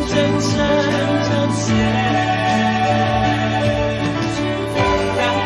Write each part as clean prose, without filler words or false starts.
真正呈现，让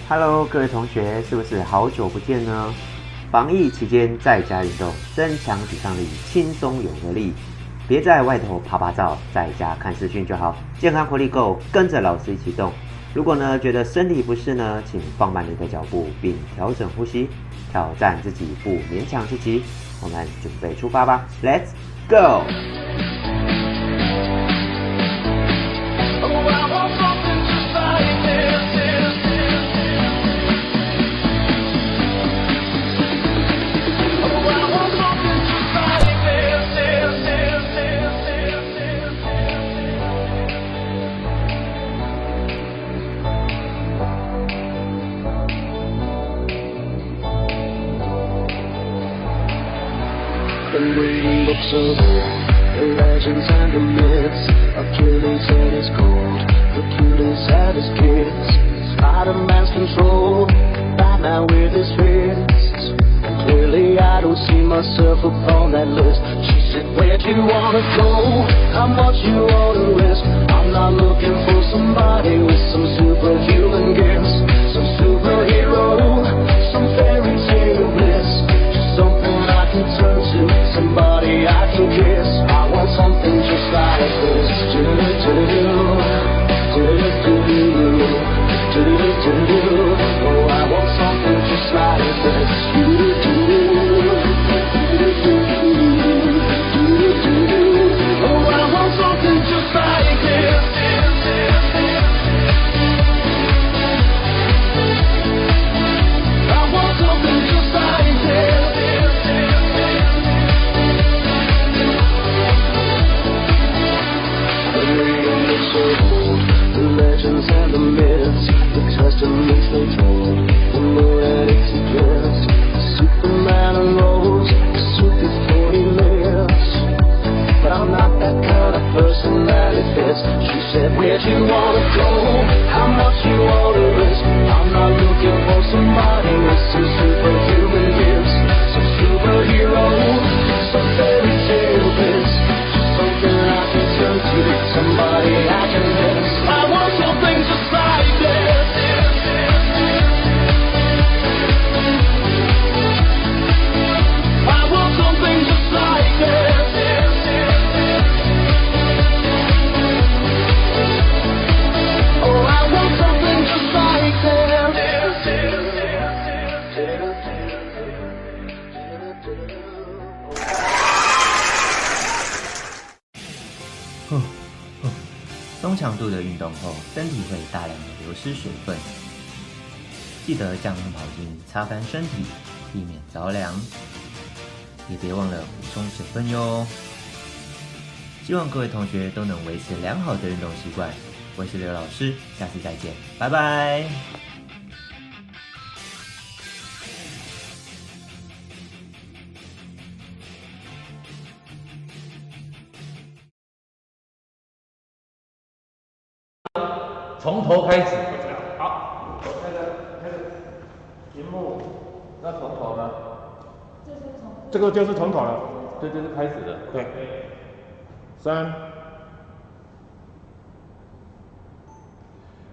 Hello， 各位同学，是不是好久不见呢？防疫期间在家运动，增强抵抗力，轻松有活力。别在外头趴趴照，在家看视讯就好，健康活力够，跟着老师一起动。如果呢觉得身体不适呢，请放慢你的脚步，并调整呼吸，挑战自己，不勉强自己。我们准备出发吧 ，Let's go！Been reading books of old, the legends and the myths. Achilles had his gold, Hercules had his kids. Spider-Man's control, Batman with his fists. And clearly I don't see myself upon that list. She said, where'd you wanna go? How much you wanna risk? I'm not looking for somebody with some superhuman gifts, some superhero, some fairy tale bliss. Something I can turn to, somebody I can kiss. I want something just like this. Oh, I want something just like this. Oh, I want something just like this. I want something just like this. The legends and the myths, the testaments they told, the moon and its eclipse, Superman arose, swoop before he lives. But I'm not that kind of person that it fits. She said, where'd you wanna go? How much you wanna risk? I'm not looking for somebody with some superhuman gifts, some superhero, some fairy tale bliss. Something I can turn to, somebody I can miss. I want something just like this. I want something just like this. Oh, I want something just like this. 中强度的运动后，身体会大量的流失水分，记得将毛巾擦干身体，避免着凉。也别忘了补充水分哟。希望各位同学都能维持良好的运动习惯。我是刘老师，下次再见，拜拜。从头开始，好，开始，荧幕，那从头呢？这个就是从头了，这就是开始的，对。3。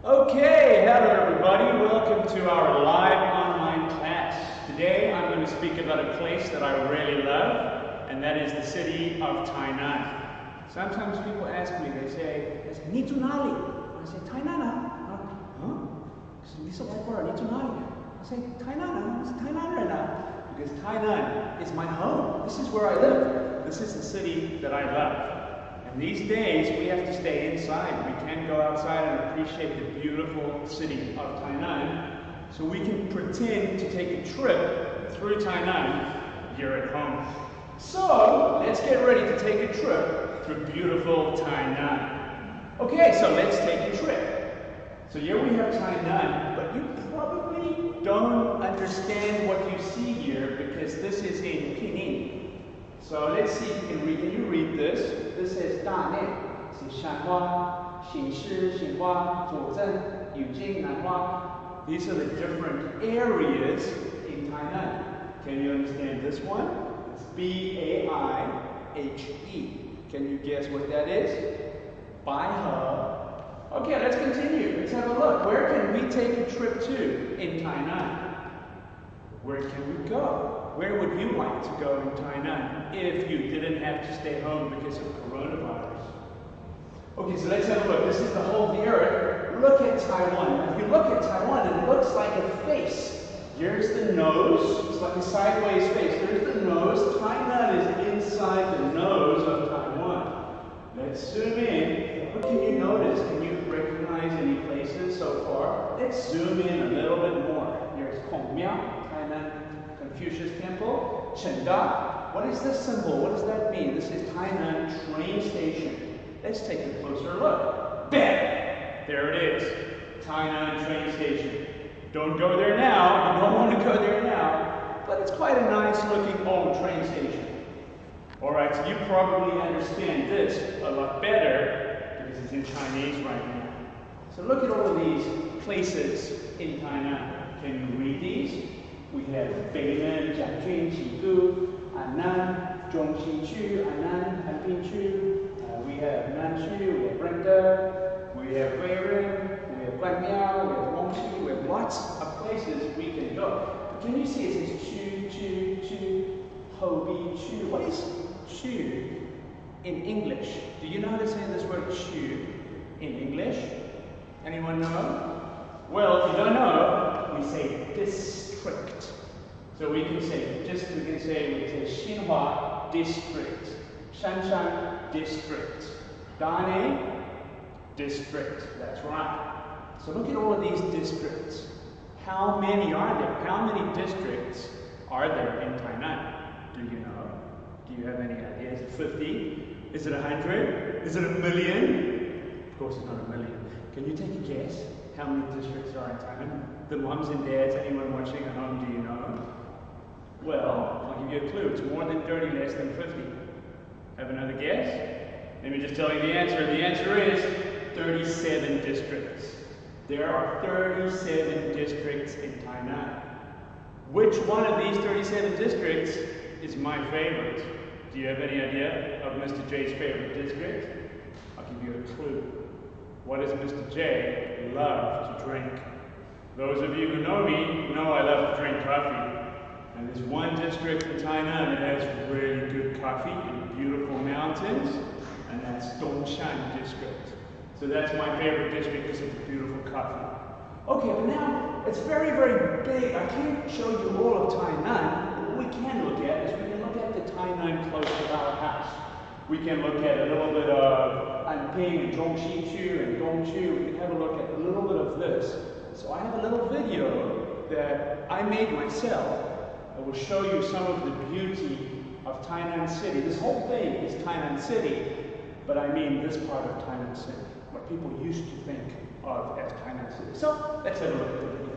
Okay, hello everybody. Welcome to our live online class. Today I'm going to speak about a place that I really love, and that is the city of Tainan. Sometimes people ask me, they say, 你住哪里? I say, Tainan. Huh? 你是外国人，你住哪里? I say, Tainan. 我是台南人啊。Because Tainan is my home. This is where I live. This is the city that I love. And these days, we have to stay inside. We can't go outside and appreciate the beautiful city of Tainan. So we can pretend to take a trip through Tainan here at home. So let's get ready to take a trip through beautiful Tainan. Okay, so let's take a trip. So here we have Tainan, but you probably don't understand what you see here because this is in Pinyin. So let's see if you can read. Can you read this? This says 大内是山花、新市、新花、左镇、永靖、南花. These are the different areas in Tainan. Can you understand this one? It's B-A-I-H-E. Can you guess what that is? 白河 Okay, let's continue. Let's have a look. Where can we take a trip to in Tainan? Where can we go? Where would you like to go in Tainan if you didn't have to stay home because of coronavirus? Okay, so let's have a look. This is the whole of the earth. Look at Taiwan. Now, if you look at Taiwan, it looks like a face. Here's the nose. It's like a sideways face. There's the nose. Tainan is inside the nose of Taiwan. Let's zoom in. What can you notice? Can you recognize any places so far? Let's zoom in a little bit more. Here's Kongmiao, Tainan Confucius Temple. Chengda. What is this symbol? What does that mean? This is Tainan train station. Let's take a closer look. Bam! There it is. Tainan train station. Don't go there now. You don't want to go there now. But it's quite a nice looking old train station. Alright, so you probably understand this a lot better because it's in Chinese right now. So look at all of these places in Tainan. Can you read these? We have Beinan, Jiangjun, Jigu, Anan, Zhongqi-Chu, Anan, Anping-Chu. We have Nanchu, we have Brenda, we have Guiren, we have Guanmiao, we have Longqi. We have lots of places we can go. But can you see it says Chu, Hobi, Chu. What is Chu in English? Do you know how to say this word Chu in English? Anyone know? Well, if you don't know, we say district. So we can say Xinhua district, Shanshan district, Dane district. That's right. So look at all of these districts. How many are there? How many districts are there in Tainan? Do you know? Do you have any idea? Is it 50? Is it 100? Is it a million? Of course it's not a million. Can you take a guess how many districts are in Tainan? The moms and dads, anyone watching at home, do you know? Well, I'll give you a clue. It's more than 30, less than 50. Have another guess? Let me just tell you the answer. The answer is 37 districts. There are 37 districts in Tainan. Which one of these 37 districts is my favorite? Do you have any idea of Mr. J's favorite district? I'll give you a clue. What does Mr. J love to drink? Those of you who know me know I love to drink coffee. And there's one district in Tainan that has really good coffee and beautiful mountains, and that's Dongshan district. So that's my favorite district because of the beautiful coffee. Okay, but now it's very, very big. I can't show you all of Tainan. What we can look at is we can look at the Tainan close to our house. We can look at a little bit of Anping and Zhongqi-Chu and Dongchu. We can have a look at a little bit of this. So I have a little video that I made myself. I will show you some of the beauty of Tainan City. This whole thing is Tainan City, but I mean this part of Tainan City, what people used to think of as Tainan City. So let's have a look at the video.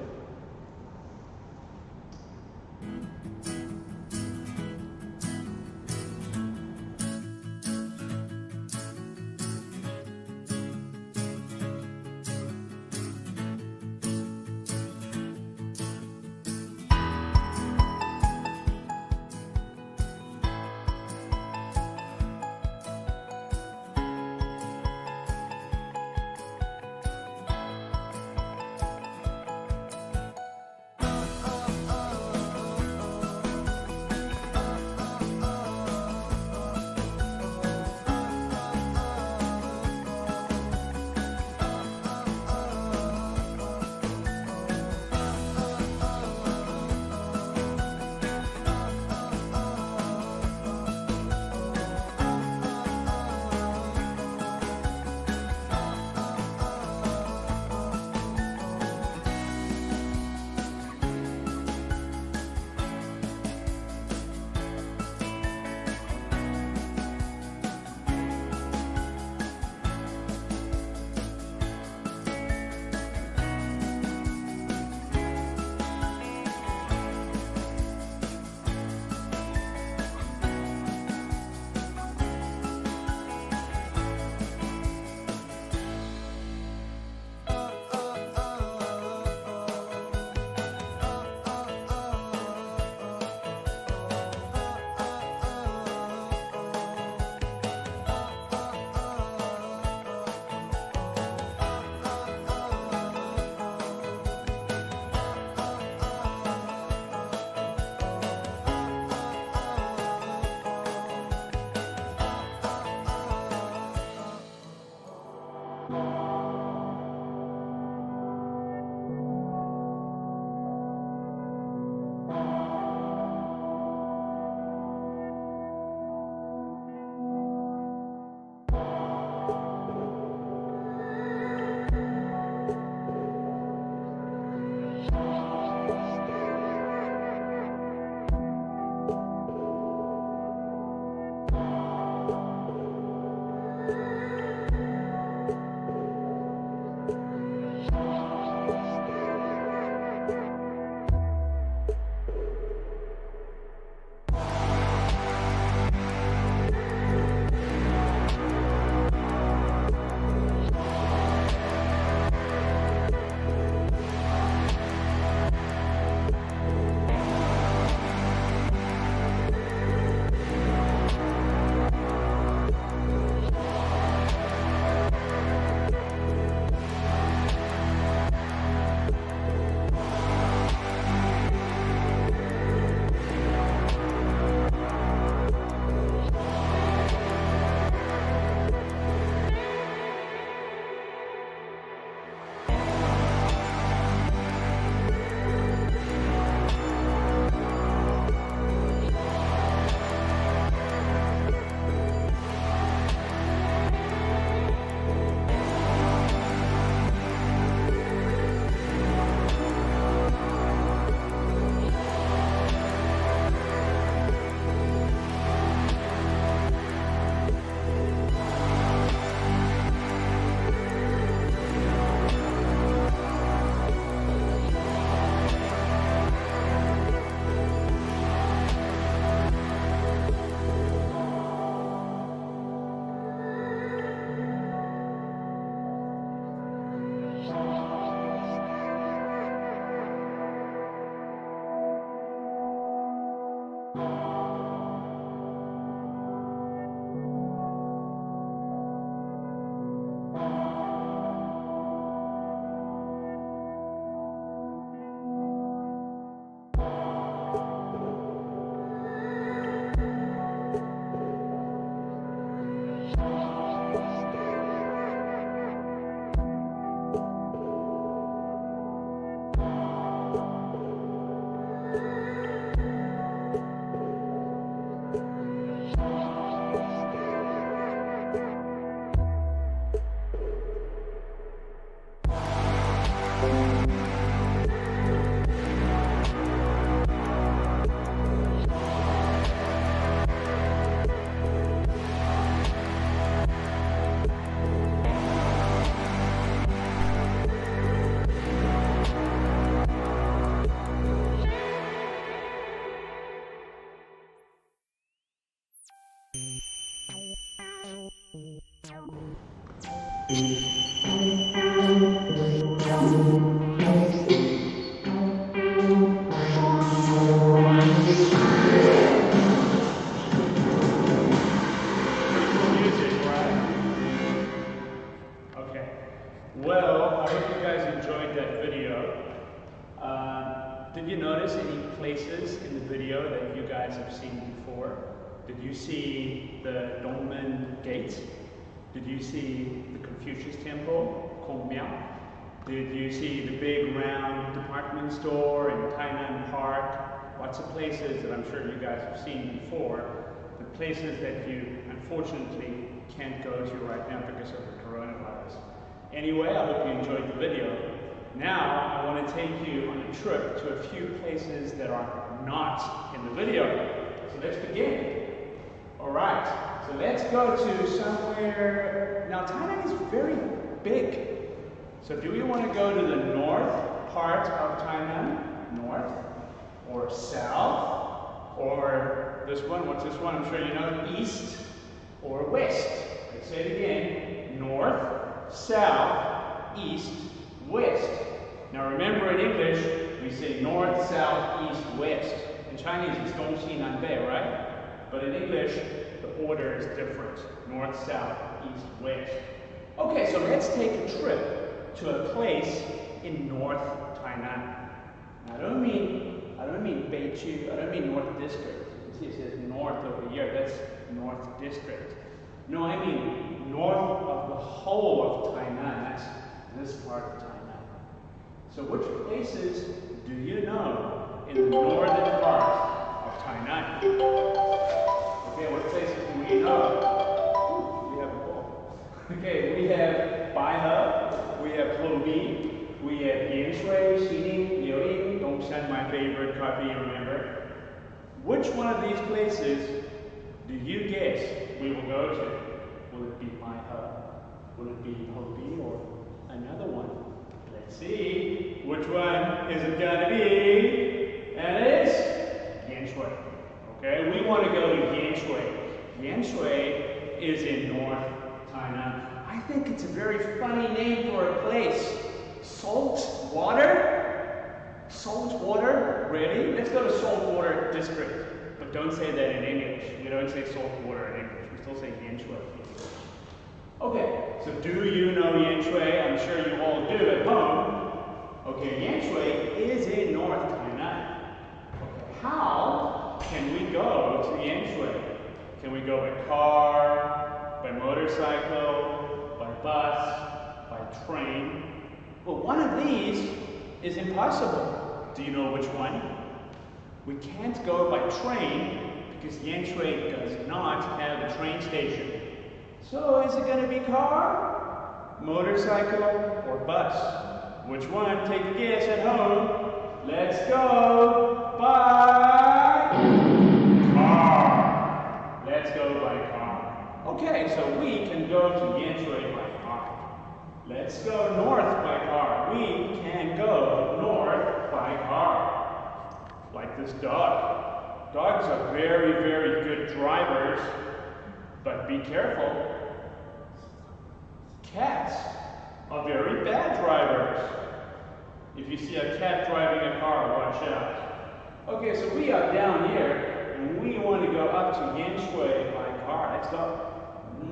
Well, I hope you guys enjoyed that video. Did you notice any places in the video that you guys have seen before? Did you see the Dongmen Gate? Did you see the Confucius Temple, Kongmiao? Did you see the big round department store in Tainan Park? Lots of places that I'm sure you guys have seen before. The places that you unfortunately can't go to right now because of the coronavirus. Anyway, I hope you enjoyed the video. Now, I want to take you on a trip to a few places that are not in the video. So let's begin. Alright, so let's go to somewhere. Now, Tainan is very big. So do we want to go to the north part of Tainan? North? Or south? Or this one, what's this one? I'm sure you know, east or west. Let's say it again. North, south, east, west. Now remember in English, we say north, south, east, west. In Chinese, it's Dong, Xi, Nan, Bei, right? But in English, the order is different. North, south, east, west. Okay, so let's take a trip to a place in North Tainan. Now, I don't mean Beichu, I don't mean North District. You see it says north over here, that's North District. No, I mean north of the whole of Tainan, that's this part of Tainan. So which places do you know in the northern part of Tainan? Okay, what places do we know? Ooh, we have a ball. Okay, we have Baihe, we have Houbi, we have Yanshui, Xining, Liuying, Dongshan, my favorite coffee, remember? Which one of these places do you guess we will go to? Will it be Baihe? Yanshui is in North Tainan. I think it's a very funny name for a place. Salt water? Salt water? Really? Let's go to Saltwater District. But don't say that in English. You don't say salt water in English. We still say Yanshui. Okay, so do you know Yanshui? I'm sure you all do at home. Okay, Yanshui is in North Tainan. Okay, how can we go to Yanshui? Can we go by car, by motorcycle, by bus, by train? Well, one of these is impossible. Do you know which one? We can't go by train because Yanshui does not have a train station. So is it going to be car, motorcycle, or bus? Which one? Take a guess at home. Let's go by car. Let's go by car. Okay, so we can go to Yanshui by car. Let's go north by car. We can go north by car. Like this dog. Dogs are very, very good drivers, but be careful. Cats are very bad drivers. If you see a cat driving a car, watch out. Okay, so we are down here, and we want to go up to Yanshui by car. Let's go.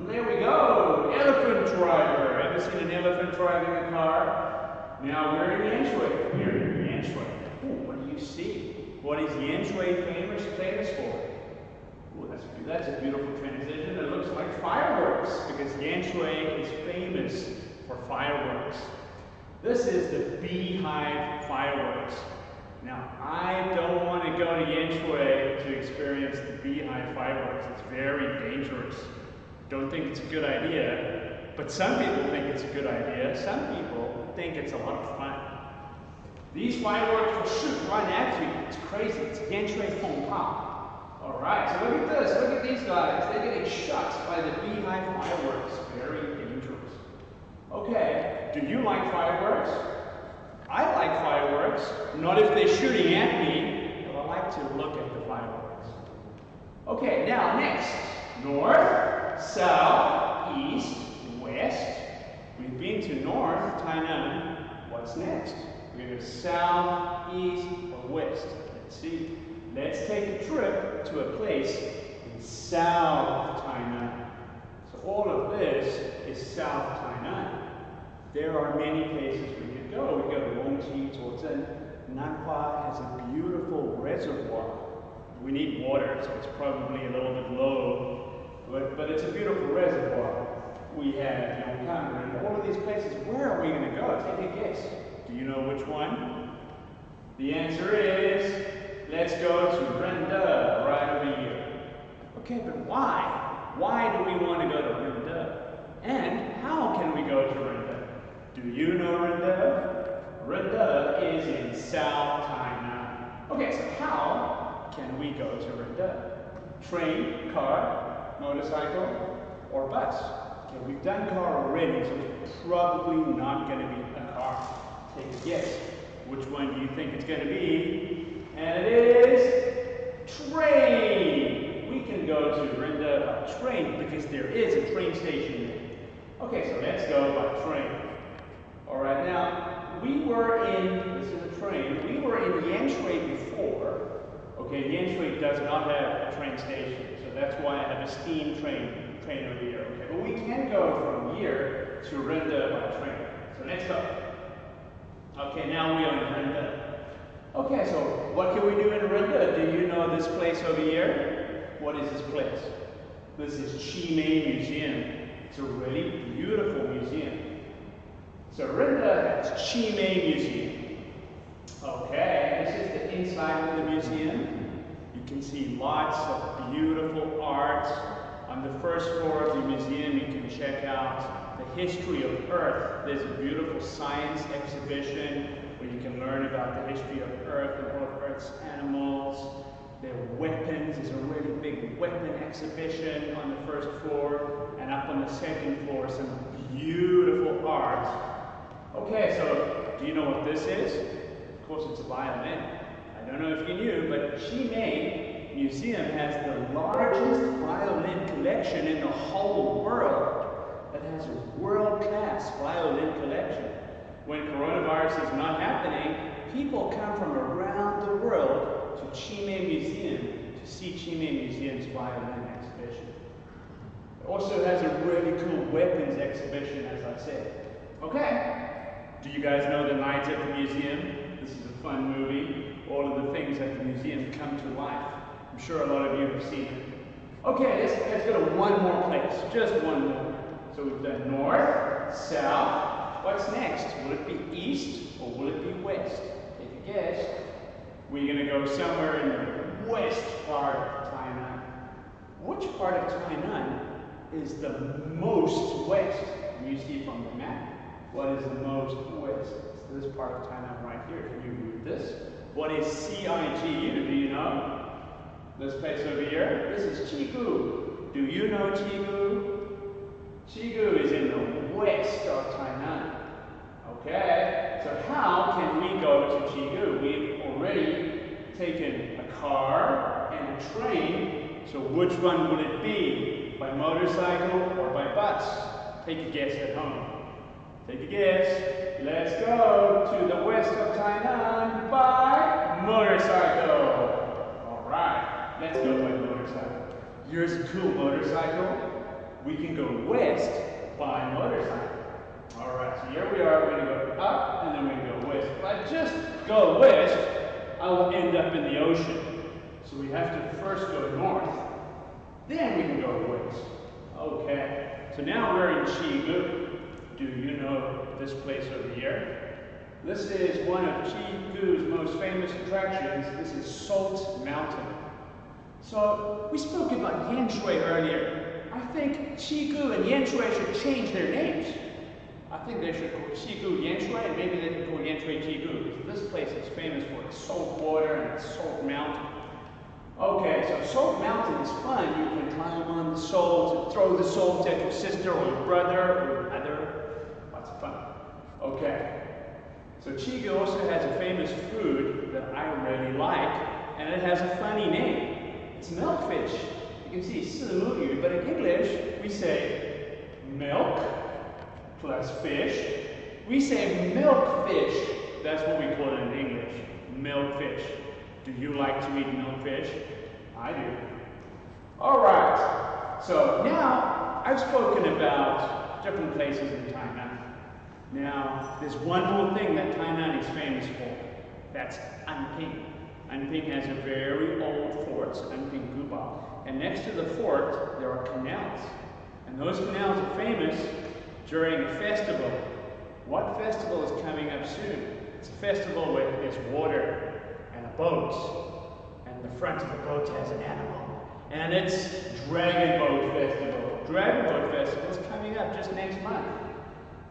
There we go. Elephant driver. Ever seen an elephant driving a car? Now we're in Yanshui. We're in Yanshui. Ooh, what do you see? What is Yanshui famous for? Ooh, that's a beautiful transition. It looks like fireworks because Yanshui is famous for fireworks. This is the Beehive fireworks. Now, I don't want to go to Yanshui to experience the Beehive fireworks. It's very dangerous. Don't think it's a good idea, but some people think it's a good idea. Some people think it's a lot of fun. These fireworks will shoot right at you. It's crazy. It's Yanshui Fengpao. All right, so look at this. Look at these guys. They're getting shot by the Beehive fireworks. Very dangerous. Okay, do you like fireworks? I like fireworks. Not if they're shooting at me, but I like to look at the fireworks. Okay, now next. North, south, east, west. We've been to North Tainan. What's next? We're going to south, east, or west. Let's see. Let's take a trip to a place in South Tainan. So all of this is South Tainan. There are many places we could go. We go to Wongqi, Zuozhen. Nanhua has a beautiful reservoir. We need water, so it's probably a little bit low, but it's a beautiful reservoir. We have Yongkang and all of these places. Where are we going to go? Take a guess. Do you know which one? The answer is, let's go to Rende, right over here. Okay, but why? Why do we want to go to Rende? And how can we go to Rende? Do you know Rende? Rende is in South Tainan. Okay, so how can we go to Rende? Train, car, motorcycle, or bus? Okay, we've done car already, so it's probably not going to be a car. Take a guess. Which one do you think it's going to be? And it is train. We can go to Rende by train because there is a train station there. Okay, so let's go by train. All right, now we were in, this is a train, we were in Yanshui before. Okay, Yanshui does not have a train station, so that's why I have a steam train over here. Okay, but we can go from here to Rende by train. So let's go. Okay, now we are in Rende. Okay, so what can we do in Rende? Do you know this place over here? What is this place? This is Qimei Museum. It's a really beautiful museum. So Rende has Qimei Museum. Okay, this is the inside of the museum. You can see lots of beautiful art. On the first floor of the museum, you can check out the history of Earth. There's a beautiful science exhibition where you can learn about the history of Earth and all of Earth's animals. There are weapons. There's a really big weapon exhibition on the first floor. And up on the second floor, some beautiful art. Okay, so do you know what this is? Of course, it's a violin. I don't know if you knew, but Qimei Museum has the largest violin collection in the whole world. It has a world-class violin collection. When coronavirus is not happening, people come from around the world to Chime Museum to see Chime Museum's violin exhibition. It also has a really cool weapons exhibition, as I said. Okay, do you guys know The Night at the Museum? This is a fun movie. All of the things at the museum come to life. I'm sure a lot of you have seen it. Okay, let's go to one more place, just one more. So we've done north, south. What's next? Will it be east or will it be west? Take a guess. We're going to go somewhere in the west part of Tainan. Which part of Tainan is the most west? Can you see from the map? What is the most west? It's this part of Tainan right here. Can you read this? What is CIGU? Do you know? This place over here? This is Chigu. Do you know Chigu? Chigu is in the west of Tainan. Okay, so how can we go to Chigu? We've already taken a car and a train, so which one would it be? By motorcycle or by bus? Take a guess at home. Take a guess. Let's go to the west of Tainan by motorcycle. All right, let's go by motorcycle. Here's a cool motorcycle. We can go west by motorcycle. All right, so here we are. We're going to go up and then we're going to go west. If I just go west, I will end up in the ocean. So we have to first go north, then we can go west. Okay, so now we're in Chigu. Do you know this place over here? This is one of Chigu's most famous attractions. This is Salt Mountain. So we spoke about Yanshui earlier. I think Chigu and Yanshui should change their names. I think they should call Chigu Yanshui and maybe they can call Yanshui Chigu. This place is famous for its salt water and its salt mountain. Okay, so Salt Mountain is fun. You can climb on the salt and throw the salt at your sister or your brother or mother. Lots of fun. Okay, so Chigu also has a famous food that I really like, and it has a funny name. It's milkfish. You can see Simuyu, but in English we say milk plus fish. We say milkfish. That's what we call it in English, milkfish. Do you like to eat milkfish? I do. All right, so now I've spoken about different places in Tainan. Now, there's one more thing that Tainan is famous for. That's Anping. Anping has a very old fort, Anping Guba. And next to the fort, there are canals. And those canals are famous during a festival. What festival is coming up soon? It's a festival where there's water and a boat, and the front of the boat has an animal, and it's Dragon Boat Festival. Dragon Boat Festival is coming up just next month,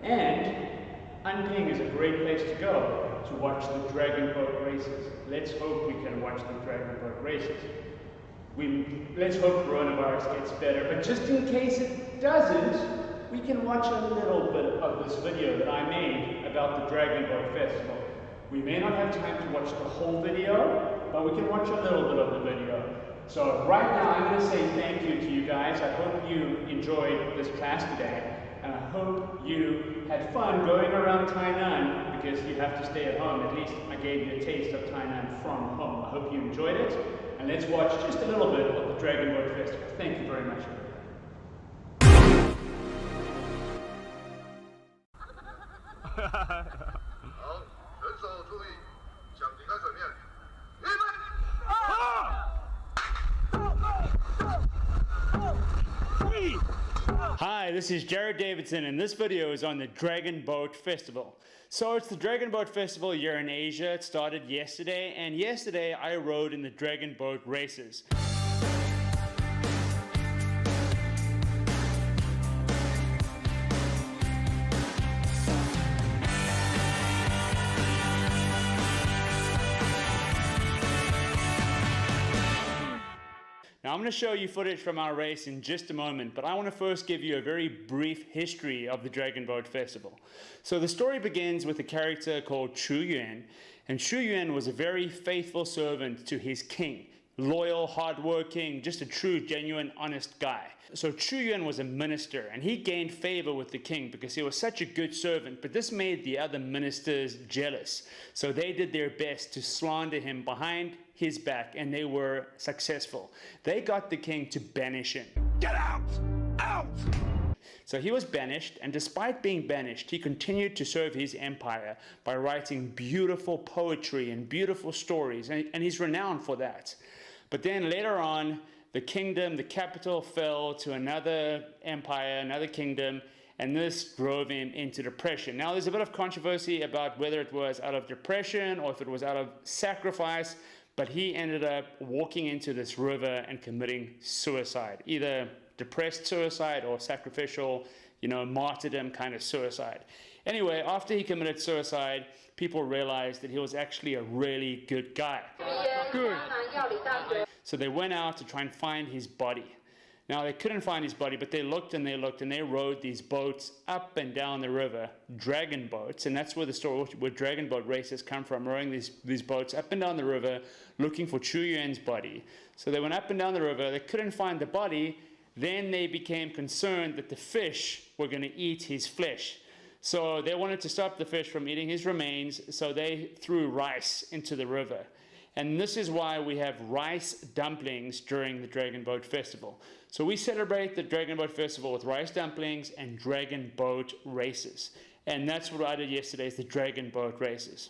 and Anping is a great place to go to watch the Dragon Boat races. Let's hope we can watch the Dragon Boat races. Let's hope coronavirus gets better, but just in case it doesn't, we can watch a little bit of this video that I made about the Dragon Boat Festival. We may not have time to watch the whole video, but we can watch a little bit of the video. So right now I'm going to say thank you to you guys. I hope you enjoyed this class today, and I hope you had fun going around Tainan, because you have to stay at home. At least I gave you a taste of Tainan from home. I hope you enjoyed it, and let's watch just a little bit of the Dragon Boat Festival. Thank you very much. Hi, this is Jared Davidson, and this video is on the Dragon Boat Festival. So it's the Dragon Boat Festival here in Asia. It started yesterday, and yesterday I rode in the Dragon Boat races. Now I'm going to show you footage from our race in just a moment, but I want to first give you a very brief history of the Dragon Boat Festival. So the story begins with a character called Chu Yuan, and Chu Yuan was a very faithful servant to his king, loyal, hardworking, just a true, genuine, honest guy. So Chu Yuan was a minister, and he gained favor with the king because he was such a good servant, but this made the other ministers jealous. So they did their best to slander him behind his back, and they were successful. They got the king to banish him. Get out! Out! So he was banished, and despite being banished, he continued to serve his empire by writing beautiful poetry and beautiful stories, and he's renowned for that. But then later on, the kingdom, the capital fell to another empire, another kingdom, and this drove him into depression. Now, there's a bit of controversy about whether it was out of depression or if it was out of sacrifice, but he ended up walking into this river and committing suicide, either depressed suicide or sacrificial, martyrdom kind of suicide. Anyway, after he committed suicide, people realized that he was actually a really good guy. Good. So they went out to try and find his body. Now, they couldn't find his body, but they looked and they looked, and they rowed these boats up and down the river, dragon boats, and that's where the story, where dragon boat races come from, rowing these boats up and down the river, looking for Chu Yuan's body. So they went up and down the river, they couldn't find the body, then they became concerned that the fish were going to eat his flesh. So they wanted to stop the fish from eating his remains, so they threw rice into the river. And this is why we have rice dumplings during the Dragon Boat Festival. So we celebrate the Dragon Boat Festival with rice dumplings and dragon boat races. And that's what I did yesterday, is the dragon boat races.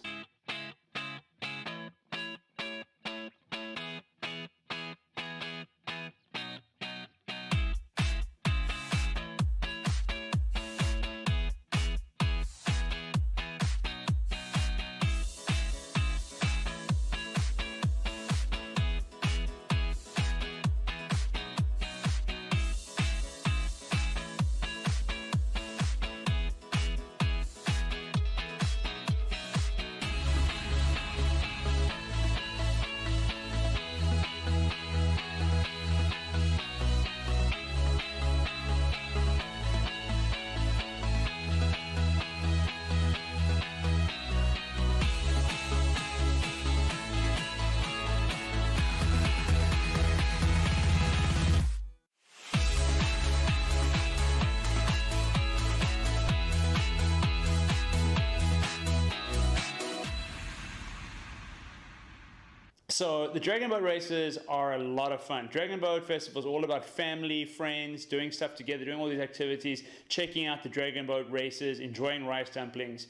So the Dragon Boat races are a lot of fun. Dragon Boat Festival is all about family, friends, doing stuff together, doing all these activities, checking out the Dragon Boat races, enjoying rice dumplings.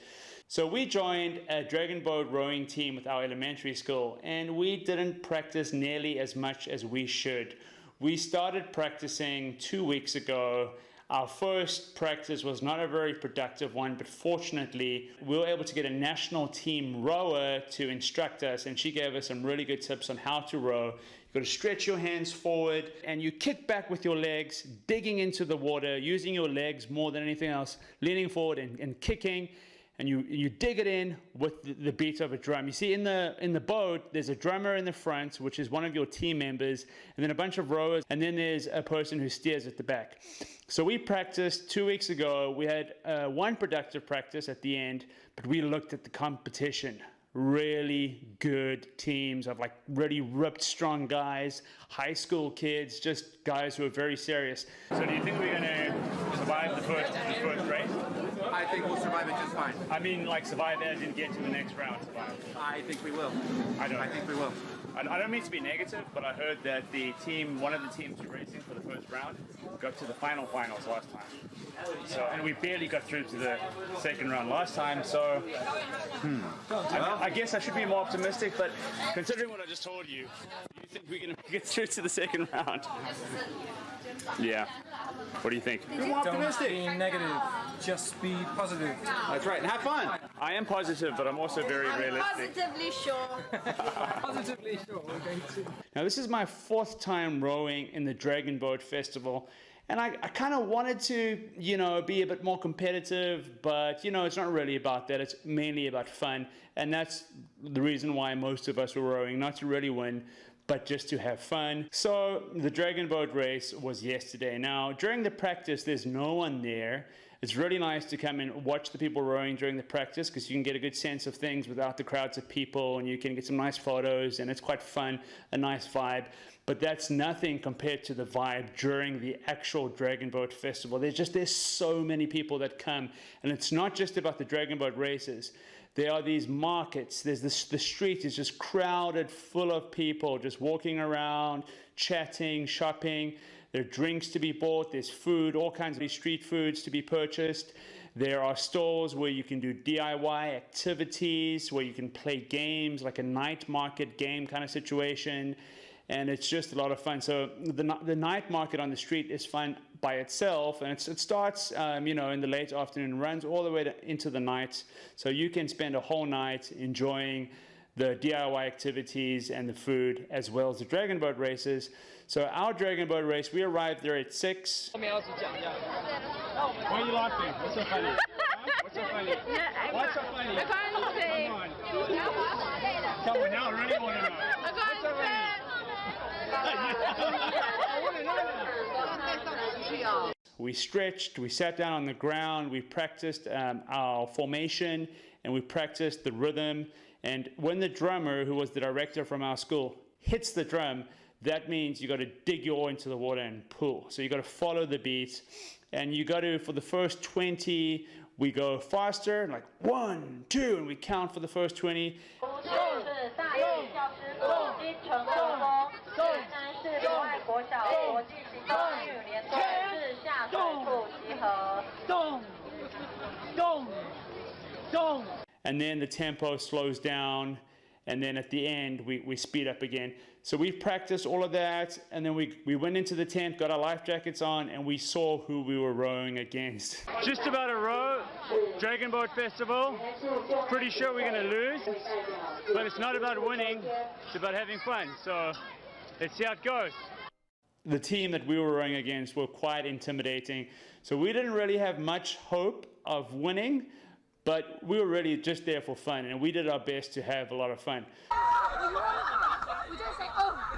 So we joined a Dragon Boat rowing team with our elementary school, and we didn't practice nearly as much as we should. We started practicing 2 weeks ago. Our first practice was not a very productive one, but fortunately, we were able to get a national team rower to instruct us, and she gave us some really good tips on how to row. You've got to stretch your hands forward, and you kick back with your legs, digging into the water, using your legs more than anything else, leaning forward and kicking. And you dig it in with the beat of a drum. You see in the boat, there's a drummer in the front, which is one of your team members, and then a bunch of rowers, and then there's a person who steers at the back. So we practiced 2 weeks ago. We had one productive practice at the end, but we looked at the competition. Really good teams of like really ripped, strong guys, high school kids, just guys who are very serious. So do you think we're going to survive the first race? I think we'll survive it just fine. I mean, like survive as in get to the next round. Survive. I think we will. I think we will. I don't mean to be negative, but I heard that one of the teams racing for the first round, got to the finals last time. So, and we barely got through to the second round last time. So, I guess I should be more optimistic. But considering what I just told you, do you think we're going to get through to the second round? Yeah. What do you think? Be more optimistic. Don't be negative. Just be positive. That's right. And have fun. I am positive, but I'm also very realistic. Positively sure. Positively sure we're going to. Now, this is my 4th time rowing in the Dragon Boat Festival. And I kind of wanted to, be a bit more competitive, but, it's not really about that. It's mainly about fun. And that's the reason why most of us were rowing, not to really win, but just to have fun. So the Dragon Boat race was yesterday. Now, during the practice, there's no one there. It's really nice to come and watch the people rowing during the practice because you can get a good sense of things without the crowds of people, and you can get some nice photos, and it's quite fun, a nice vibe. But that's nothing compared to the vibe during the actual Dragon Boat Festival. There's so many people that come, and it's not just about the Dragon Boat races. There are these markets. The street is just crowded, full of people just walking around, chatting, shopping. There are drinks to be bought. There's food, all kinds of street foods to be purchased. There are stores where you can do DIY activities, where you can play games, like a night market game kind of situation. And it's just a lot of fun. So the night market on the street is fun by itself, and it starts in the late afternoon, runs all the way into the night. So you can spend a whole night enjoying the DIY activities and the food, as well as the Dragon Boat races. So our Dragon Boat race, we arrived there at 6. Why are you laughing? What's so funny? What's so funny? What's so funny? Come on, now I really want to know. What's so funny? We stretched, we sat down on the ground, we practiced our formation, and we practiced the rhythm. And when the drummer, who was the director from our school, hits the drum, that means you got to dig your oar into the water and pull. So you got to follow the beat, and you got to, for the first 20, we go faster, like 1, 2, and we count for the first 20. And then the tempo slows down, and then at the end we speed up again. So we've practiced all of that, and then we went into the tent, got our life jackets on, and we saw who we were rowing against. Just about a row, Dragon Boat Festival. Pretty sure we're going to lose, but it's not about winning, it's about having fun. So let's see how it goes. The team that we were rowing against were quite intimidating, so we didn't really have much hope of winning. But we were really just there for fun, and we did our best to have a lot of fun.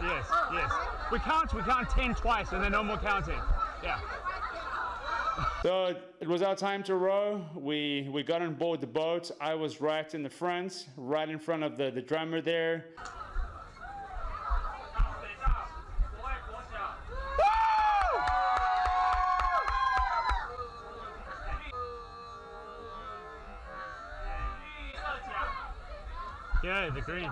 Yes, yes. We count 10 twice, and then no more counting. Yeah. So it was our time to row. We got on board the boat. I was right in the front, right in front of the drummer there. Yeah, the green.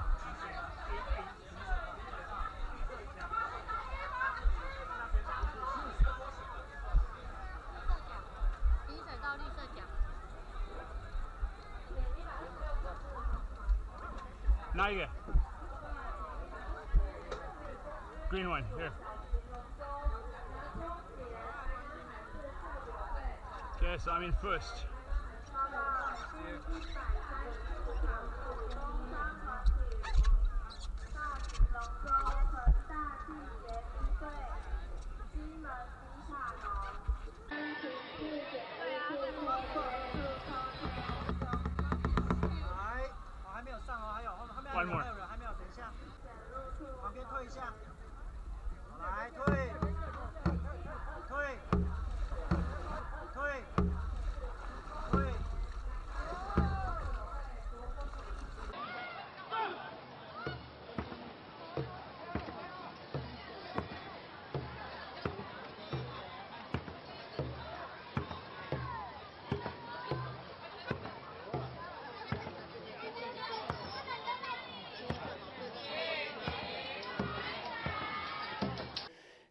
Now you get green one here. Yes, I'm in first. One more. 还没有，等一下，旁边退一下，来退，退，退，退。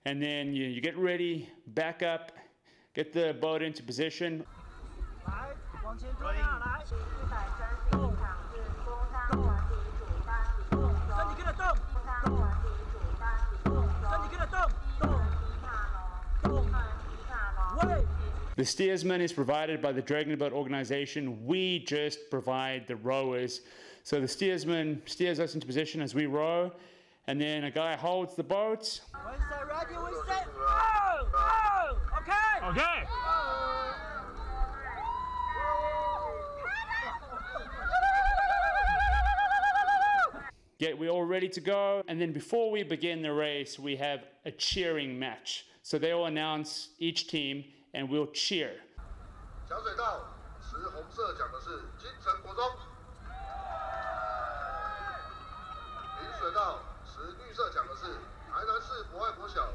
And then you get ready, back up, get the boat into position. 来，往前推啊，来，动，身体跟着动，身体跟着动，喂。The steersman is provided by the Dragon Boat organization. We just provide the rowers. So the steersman steers us into position as we row, and then a guy holds the boat. When say ready, we say oh, okay. Okay. We're all ready to go, and then before we begin the race, we have a cheering match. So they will announce each team, and we'll cheer. 响水道持红色奖的是金城国中，饮水道持绿色奖的是台南市博爱国小。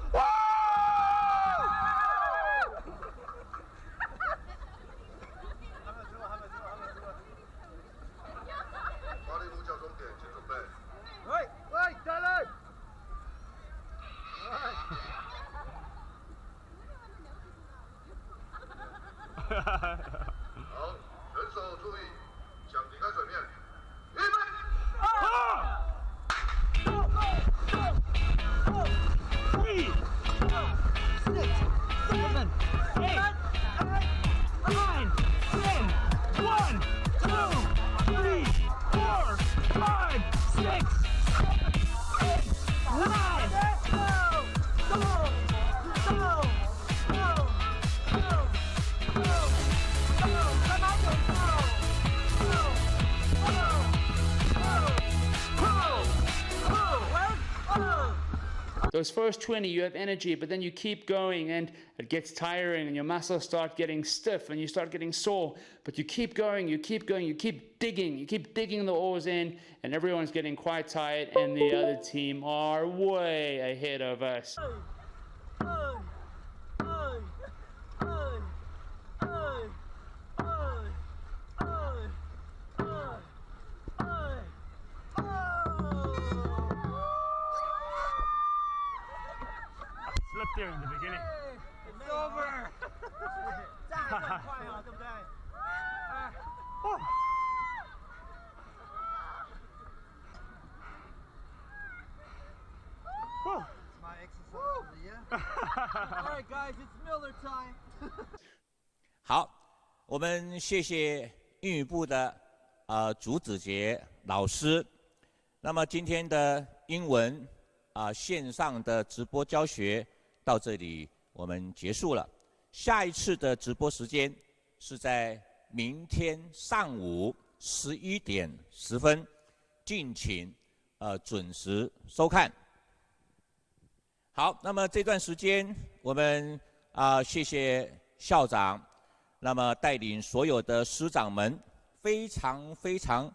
巴黎路教终点，请准备。喂，再来。好，人手注意，想离开水面。预备。3, 4, 7, 8, 9, 10, 1, 2, 3, 4, 5, 6, 9. Those first 20, you have energy, but then you keep going and it gets tiring and your muscles start getting stiff and you start getting sore. But you keep going, you keep digging the oars in, and everyone's getting quite tired and the other team are way ahead of us. Slipped there in the beginning. It's over. 这样很快哦，对不对？It's my exercise of the year. All right, guys, it's Miller time. 好，我们谢谢英语部的竹子杰老师。那么今天的英文线上的直播教学到这里我们结束了。下一次的直播时间是在明天上午11点10分，敬请准时收看。好，那么这段时间我们谢谢校长，那么带领所有的师长们非常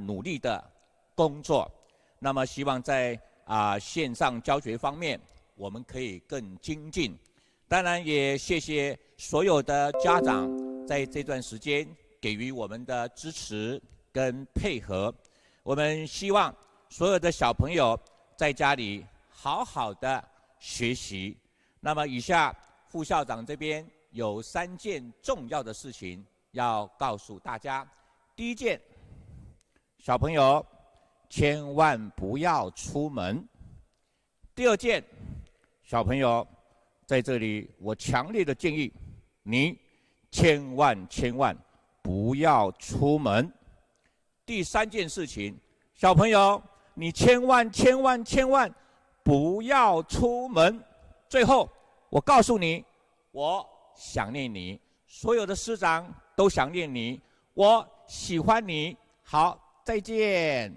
努力的工作。那么希望在线上教学方面我们可以更精进。当然也谢谢所有的家长在这段时间给予我们的支持跟配合。我们希望所有的小朋友在家里好好的学习。那么以下副校长这边有3件重要的事情要告诉大家。第一件，小朋友千万不要出门。第二件，小朋友在这里我强烈的建议你千万不要出门。第3件事情，小朋友你千万不要出门。最后我告诉你，我想念你，所有的师长都想念你，我喜欢你。好，再见。